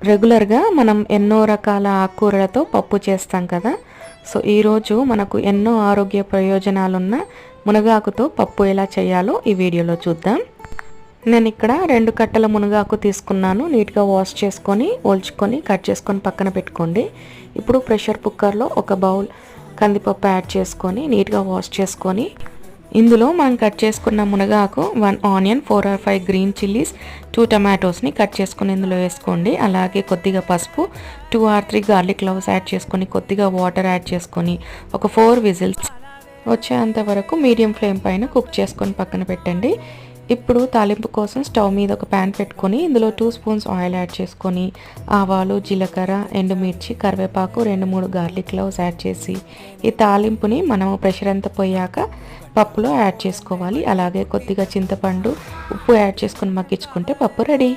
రెగ్యులర్గా మనం ఎన్నో రకాల ఆకుకూరలతో పప్పు చేస్తాం కదా. సో ఈరోజు మనకు ఎన్నో ఆరోగ్య ప్రయోజనాలున్న మునగాకుతో పప్పు ఎలా చేయాలో ఈ వీడియోలో చూద్దాం. నేను ఇక్కడ 2 కట్టల మునగాకు తీసుకున్నాను. నీట్గా వాష్ చేసుకొని ఒల్చుకొని కట్ చేసుకొని పక్కన పెట్టుకోండి. ఇప్పుడు ప్రెషర్ కుక్కర్లో ఒక బౌల్ కందిపప్పు యాడ్ చేసుకొని నీట్గా వాష్ చేసుకొని ఇందులో మనం కట్ చేసుకున్న మునగాకు 1 ఆనియన్, 4 or 5 గ్రీన్ చిల్లీస్, 2 టమాటోస్ని కట్ చేసుకొని ఇందులో వేసుకోండి. అలాగే కొద్దిగా పసుపు, 2 or 3 గార్లిక్ క్లవ్స్ యాడ్ చేసుకొని కొద్దిగా వాటర్ యాడ్ చేసుకొని ఒక 4 విజిల్స్ వచ్చేంత వరకు మీడియం ఫ్లేమ్ పైన కుక్ చేసుకొని పక్కన పెట్టండి. ఇప్పుడు తాలింపు కోసం స్టవ్ మీద ఒక ప్యాన్ పెట్టుకొని ఇందులో 2 స్పూన్స్ ఆయిల్ యాడ్ చేసుకొని ఆవాలు, జీలకర్ర, ఎండుమిర్చి, కరివేపాకు, 2-3 గార్లిక్ క్లవ్స్ యాడ్ చేసి ఈ తాలింపుని మనము ప్రెషర్ అంతా పోయాక పప్పులో యాడ్ చేసుకోవాలి. అలాగే కొద్దిగా చింతపండు, ఉప్పు యాడ్ చేసుకొని మగ్గించుకుంటే పప్పు రెడీ.